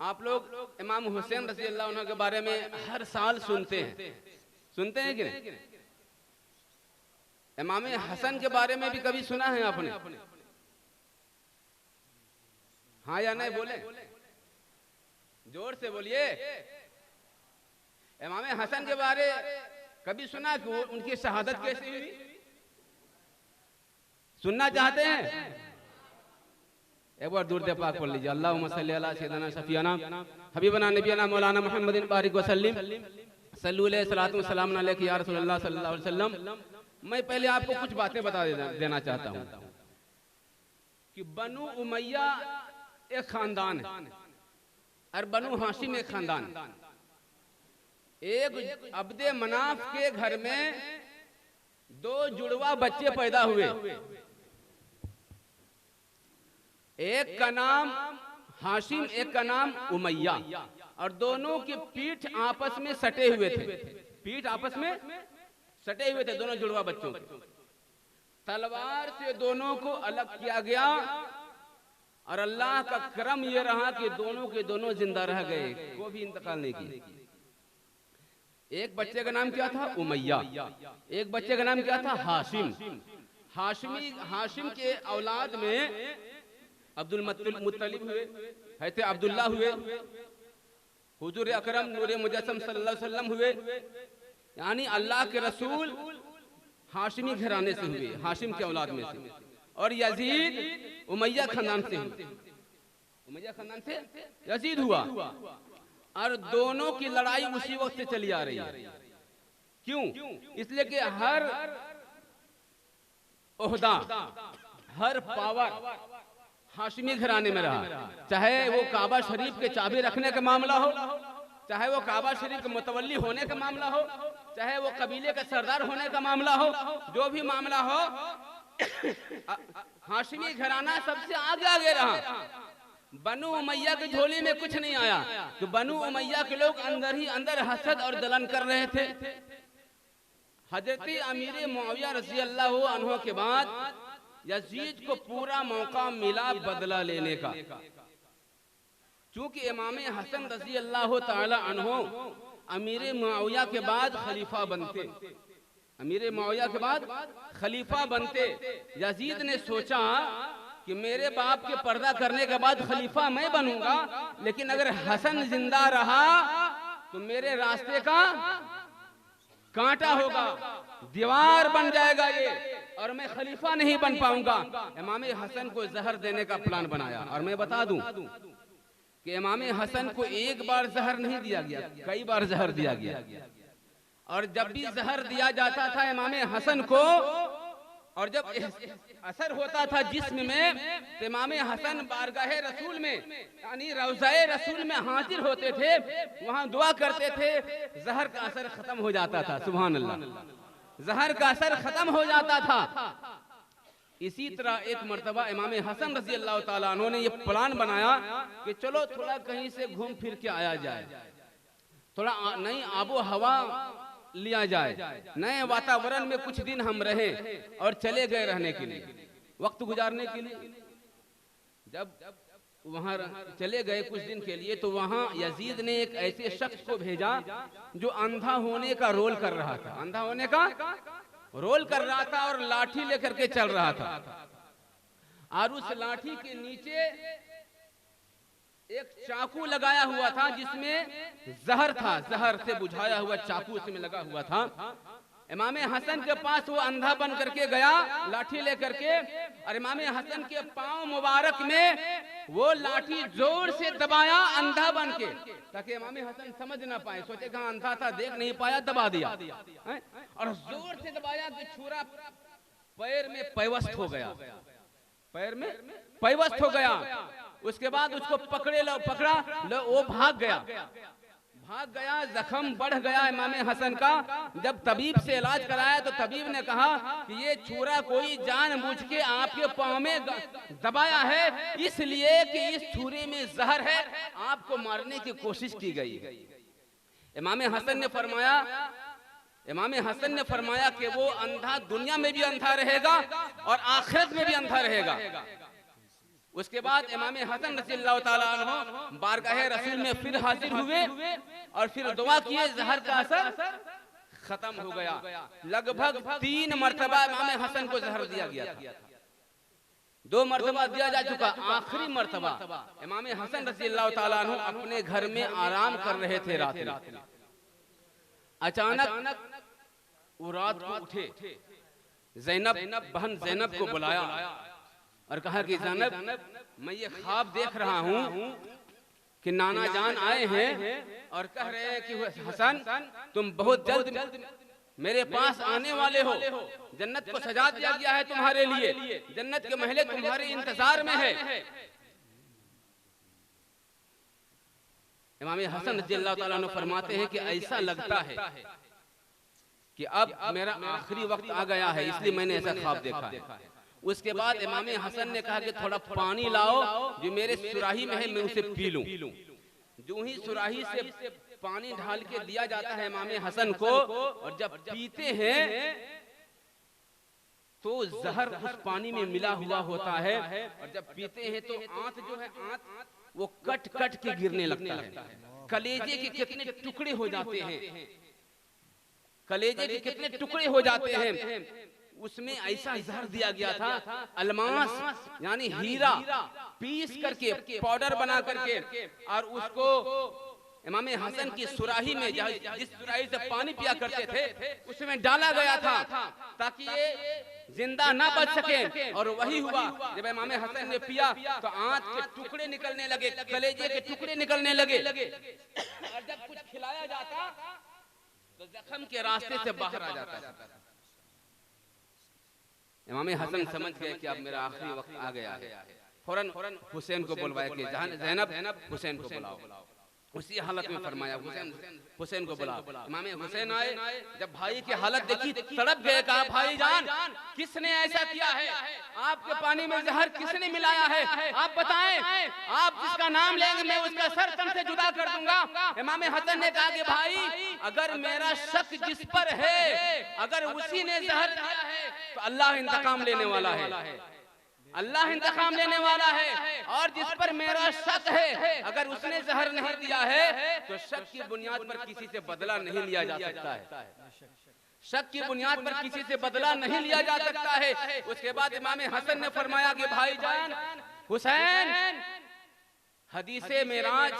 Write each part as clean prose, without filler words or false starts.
आप लोग इमाम हुसैन रज़ी अल्लाह अन्हु के बारे में हर साल सुनते हैं कि नहीं? इमाम हसन के बारे में भी कभी सुना है आपने? हाँ या नहीं बोले, जोर से बोलिए। इमाम हसन के बारे कभी सुना कि उनकी शहादत कैसी हुई? सुनना चाहते हैं? एक बार दूर दे पाक पढ़ लीजिए। अल्लाहुम्मा सल्ली अला सय्यिदना शफीअना हबीबना नबियना मौलाना मुहम्मदिन बारिक वसल्लिम सल्लु अलैहि सलातु वस्सलाम अलैका या रसूलल्लाह सल्लल्लाहु अलैहि वसल्लम। मैं पहले आपको कुछ बातें बता देना चाहता हूँ कि बनु उमैया एक खानदान है और बनु हाशिम एक खानदान। एक अब्दे मनाफ के घर में दो जुड़वा बच्चे पैदा हुए। एक का नाम हाशिम, एक का नाम उमैया, और दोनों की पीठ आपस में सटे हुए थे। पीठ आपस में सटे हुए थे दोनों जुड़वा बच्चों के। तलवार से दोनों को अलग किया गया और अल्लाह का करम यह रहा कि दोनों के दोनों जिंदा रह गए, वो भी इंतकाल नहीं किए। एक बच्चे का नाम क्या था? उमैया। एक बच्चे का नाम क्या था? हाशिम। हाशिम के औलाद में अब्दुल मुत्तलिब हुए, हैते अब्दुल्ला हुए, हुजूर अकरम नूरे मुजस्सम सल्लल्लाहु अलैहि वसल्लम हुए, यानी अल्लाह के रसूल हाशिमी घराने से हुए, हाशिम के औलाद में से। और यजीद उमैया खानदान से हुए, उमैया खानदान से यजीद हुआ। और दोनों की लड़ाई उसी वक्त से चली आ रही है। क्यों? इसलिए कि हर ओहदा, हर पावर हाशिमी घराने में रहा। चाहे वो काबा शरीफ के चाबी रखने का मामला हो, चाहे वो काबा शरीफ के मुतवल्ली होने का मामला हो, चाहे वो कबीले का सरदार होने का मामला हो, जो भी मामला हो, हाशिमी घराना सबसे आगे रहा। बनु उमैया की झोली में कुछ नहीं आया, तो बनु उमैया के लोग अंदर ही अंदर हसद और जलन कर रहे थे। हजरत अमीर मुआविया रज़ी अल्लाह अन्हु के बाद यजीद को पूरा मौका मिला बदला लेने का। चूंकि इमाम हसन रज़ी अल्लाह ताला अन्हु अमीर मुआविया के बाद खलीफा बनते, अमीर मुआविया के बाद खलीफा बनते, यजीद ने सोचा कि मेरे बाप के पर्दा करने के बाद खलीफा मैं बनूंगा, लेकिन अगर हसन जिंदा रहा तो मेरे रास्ते का कांटा होगा, दीवार बन जाएगा ये, और मैं खलीफा नहीं बन पाऊंगा। इमाम हसन को जहर देने का प्लान बनाया। और मैं बता दूं कि इमाम हसन को एक बार जहर नहीं दिया गया, कई बार जहर दिया गया। और जब भी जहर दिया जाता था इमाम हसन को, और जब असर होता था जिस्म में, तो इमाम हसन बारगाहे रसूल में यानी रौज़ाए रसूल में हाजिर होते थे, वहां दुआ करते थे, जहर का असर खत्म हो जाता था। सुभान अल्लाह, जहर का असर खत्म हो जाता था। इसी तरह एक मर्तबा इमाम हसन रज़ी अल्लाह ताला अन्हु ने ये प्लान बनाया कि चलो थोड़ा कहीं से घूम फिर के आया जाए, थोड़ा नई आबो हवा लिया जाए, नए वातावरण में कुछ दिन हम रहे। और चले गए रहने के लिए, वक्त गुजारने के लिए। जब वहां चले गए कुछ दिन के लिए, तो वहां यजीद ने एक ऐसे शख्स को भेजा जो अंधा होने का रोल कर रहा था, अंधा होने का रोल कर रहा था, और लाठी लेकर के चल रहा था। और उस लाठी के नीचे एक चाकू लगाया हुआ था जिसमें जहर था, जहर से बुझाया हुआ चाकू उसमें लगा हुआ था। इमाम हसन के पास वो अंधा बन करके गया लाठी लेकर के, और इमाम हसन के पांव मुबारक में वो लाठी जोर से दबाया अंधा बन के, ताकि इमाम हसन समझ ना पाए। सोचे कहाँ अंधा था, देख नहीं पाया, दबा दिया, और जोर से दबाया कि छुरा पैर में पैवस्त हो गया, पैर में पैवस्त हो गया। उसके बाद उसको पकड़ा लो, वो भाग गया, जख्म बढ़ गया इमाम हसन का। जब तबीब से इलाज कराया तो तबीब ने कहा कि ये छुरा कोई जानबूझ के आपके पांव में दबाया है, इसलिए कि इस छुरे में जहर है, आपको मारने की कोशिश की गई। इमाम हसन ने फरमाया कि वो अंधा दुनिया में भी अंधा रहेगा और आखिरत में भी अंधा रहेगा। उसके बाद इमाम हसन रज़ियल्लाहु ताला अन्हु बारगाह रसूल में फिर हाजिर हुए और फिर दुआ किए, जहर का असर खत्म हो गया। लगभग 3 मरतबा इमाम हसन को जहर दिया गया था, 2 मरतबा दिया जा चुका, आखिरी मरतबा इमाम हसन रज़ियल्लाहु ताला अन्हु अपने घर में आराम कर रहे थे। रात में अचानक वो रात को उठे, बहन ज़ैनब को बुलाया और कहा कि ज़ैनब, मैं ये ख्वाब देख रहा हूँ कि नाना जान आए हैं और कह रहे हैं कि हसन तुम बहुत जल्द मेरे पास आने वाले हो, जन्नत को सजा दिया गया है तुम्हारे लिए, जन्नत के महले तुम्हारे इंतजार में है। इमाम हसन रज़ियल्लाहु ताला अन्हु फरमाते हैं कि ऐसा लगता है कि अब मेरा आखिरी वक्त आ गया है, इसलिए मैंने ऐसा ख्वाब देखा है। उसके बाद इमाम हसन ने कहा कि थोड़ा पानी लाओ जो मेरे सुराही में है, मैं उसे पी लूं। जो ही सुराही से पानी ढाल के दिया जाता है इमाम हसन को, और जब पीते हैं तो जहर उस पानी में मिला हुआ होता है, और जब पीते हैं तो आंत जो है, आंत वो कट कट के गिरने लगता है। कलेजे के कितने टुकड़े हो जाते हैं, कलेजे के कितने टुकड़े हो जाते हैं। उसमें ऐसा जहर दिया गया था, अलमास यानी हीरा पीस करके पाउडर बना करके, और उसको इमाम हसन की सुराही में, जिस सुराही से पानी पिया करते थे, उसमें डाला गया था ताकि ये जिंदा ना बच सके। और वही हुआ, जब इमाम हसन ने पिया तो आंत के टुकड़े निकलने लगे, कलेजे के टुकड़े निकलने लगे, और जब कुछ खिलाया जाता तो जख्म के रास्ते से बाहर आ जाता। इमाम हसन समझ गए कि अब मेरा आखिरी वक्त आ गया है। फौरन हुसैन को बुलवाया कि ज़ैनब हुसैन को बुलाओ। उसी हालत में फरमाया हुसैन को बुलाओ। इमाम हुसैन आए, जब भाई की हालत देखी तड़प गए, कहा भाईजान किसने ऐसा किया है, आपके पानी में जहर किसने मिलाया है, आप बताएं, आप जिसका नाम लेंगे मैं उसका सर तन से जुदा कर दूंगा। इमाम हसन ने कहा कि भाई अगर मेरा शक जिस पर है, अगर उसी ने जहर दिया है तो अल्लाह इंतकाम लेने वाला है, अल्लाह इंतकाम लेने वाला है। और जिस पर मेरा शक है, अगर उसने जहर नहीं दिया है तो शक की बुनियाद पर किसी से बदला नहीं लिया जा सकता है, शक की बुनियाद पर किसी से बदला नहीं लिया जा सकता है। उसके बाद इमाम हसन ने फरमाया कि भाईजान हुसैन, हदीसे मेराज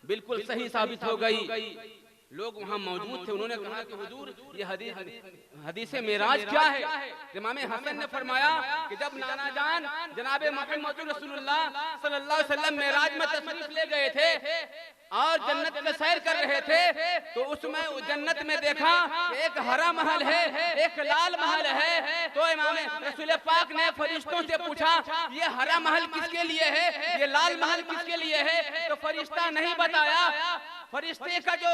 बिल्कुल सही साबित हो गई। लोग वहां मौजूद थे, उन्होंने कहा कि हुजूर ये हदीसे मेराज क्या है। इमाम हसन ने फरमाया कि जब नाना जान जनाब मुहम्मद रसूलुल्लाह सल्लल्लाहु अलैहि वसल्लम मेराज में तशरीफ ले गए थे और जन्नत में सैर कर रहे थे, तो उसमें जन्नत में देखा एक हरा महल है, एक लाल महल है। तो इमाम रसूल पाक ने फरिश्तों से पूछा ये हरा महल किसके लिए है, ये लाल महल किसके लिए है। तो फरिश्ता नहीं बताया। फरिश्ते का जो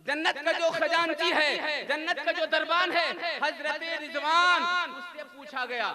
जन्नत का जो खजानची है, जन्नत का जो दरबान है, हजरत रिजवान, उससे पूछा गया।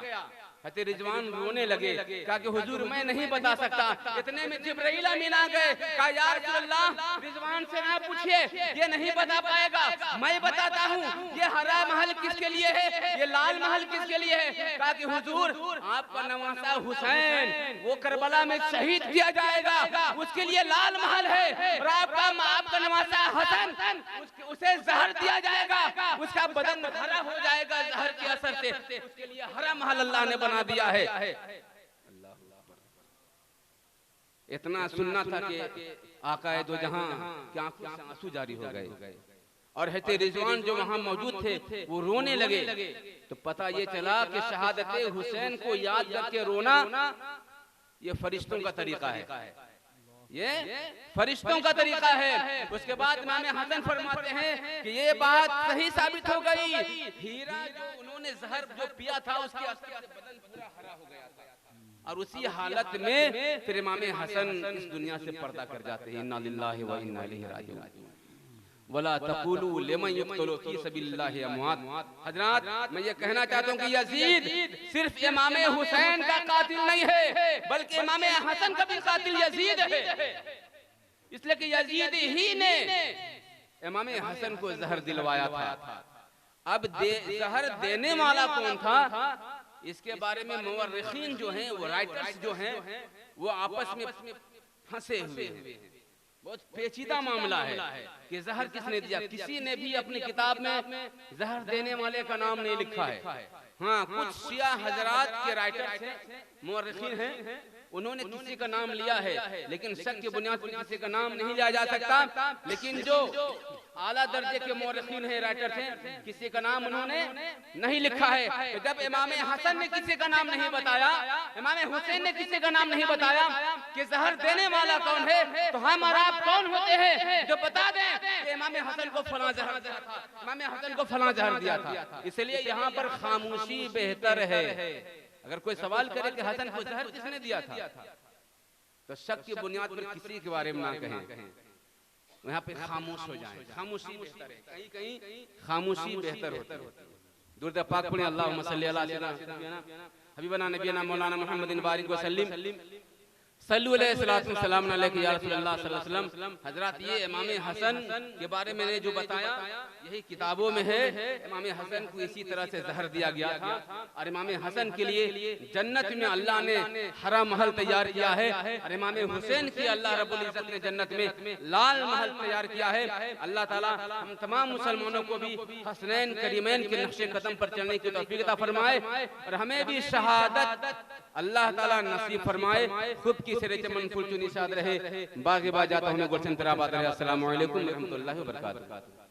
हजरत रिजवान रोने लगे, कहा कि हुजूर मैं नहीं बता सकता। इतने में जिब्राइल अमीन आ गए, कहा या रसूल अल्लाह रिजवान से ना पूछिए, ये नहीं बता पाएगा, मैं बताता हूँ ये हरा महल किसके लिए है, ये लाल महल किसके लिए है। कहा कि हुजूर आपका नवासा हुसैन वो करबला में शहीद किया जाएगा, उसके लिए लाल महल है। और आपका नवासा हसन उसे जहर दिया जाएगा, उसका बदन हरा हो जाएगा जहर के असर से, उसके लिए हरा महल अल्लाह ने बना दिया है। इतना सुनना था कि आकाए दो जहां की आंखों से आंसू जारी हो गए, और हज़रत रिजवान जो वहां मौजूद थे वो रोने लगे। तो पता ये चला कि शहादत हुसैन को याद करके रोना ये फरिश्तों का तरीका है, ये फरिश्तों का तरीका है। उसके बाद इमाम हसन फरमाते हैं कि ये बात सही साबित हो गई, हीरा जो उन्होंने जहर जो पिया था उसके असर से बदन पूरा हरा हो गया था। और उसी हालत में फिर इमाम हसन इस दुनिया से पर्दा कर जाते हैं। इन्ना लिल्लाहि व इन्ना इलैहि राजिऊन। वला तक़ूलू लिमन युक़तलू फी सबिलिल्लाहि अमवात। हजरात मैं ये कहना चाहता हूँ कि यजीद सिर्फ इमाम हुसैन का कातिल नहीं है, बल्कि इमाम हसन का भी कातिल यजीद है। इसलिए कि यजीद ही ने इमाम हसन को जहर दिलवाया था। अब जहर देने वाला कौन था? इसके बारे में मुवर्रिखीन जो हैं, वो राइटर्स जो हैं, वो आपस में फंसे हुए हैं। बहुत पेचीदा मामला है कि जहर किसने दिया। किसी ने भी अपनी किताब में जहर देने वाले का नाम नहीं लिखा है। हाँ, कुछ शिया हजरात के राइटर्स हैं, मुवर्रिखीन हैं, उन्होंने किसी का नाम लिया है, लेकिन शक की बुनियाद पर किसी का नाम नहीं लिया जा सकता। लेकिन जो आला दर्जे के मुवर्रिखीन हैं, राइटर्स हैं, किसी का नाम उन्होंने नहीं लिखा है। तो जब इमाम हसन ने किसी का नाम नहीं बताया, इमाम हुसैन ने किसी का नाम नहीं बताया कि जहर देने वाला कौन है, तो हम और आप कौन होते हैं जो बता दें कि इमाम हसन को फलां जहर दिया था, इमाम हसन को फलां जहर दिया था। इसलिए यहाँ पर खामोशी बेहतर है। अगर कोई सवाल करे कि हसन को जहर किसने दिया था, तो शक की बुनियाद पर किसी के बारे में ना कहें, यहाँ पे खामोश हो जाएं। खामोशी बेहतर है, कहीं कहीं खामोशी बेहतर होती है। दुरूद पाक पढ़ें, अल्लाहुम्मा सल्ली अला सय्यिदना हबीबना नबीना मौलाना मुहम्मदिन बारिक वसल्लिम सल्लु अलैहि सल्लल्लाहु अलैहि या रसूलल्लाह सल्लल्लाहु अलैहि वसल्लम। हजरत, ये इमाम हसन के बारे में जो बताया, यही किताबों में है। इमाम हसन को इसी तरह से जहर दिया गया था, और इमाम हसन के लिए जन्नत में अल्लाह ने हरा महल तैयार किया है, और इमाम हुसैन की अल्लाह रब्बुल इज्जत ने जन्नत में लाल महल तैयार किया है। अल्लाह ताला हम तमाम मुसलमानों को भी हसनैन करीमैन के नक्शे कदम पर चलने की तौफीक अता फरमाए, और हमें भी शहादत अल्लाह ताला नसीब फरमाए। खुद की सिरे चमन फुल चुनी साद रहे, बागे बाजाता हमें गुलशन तराबाद रहे। अस्सलामु अलैकुम व रहमतुल्लाहि व बरकातहू।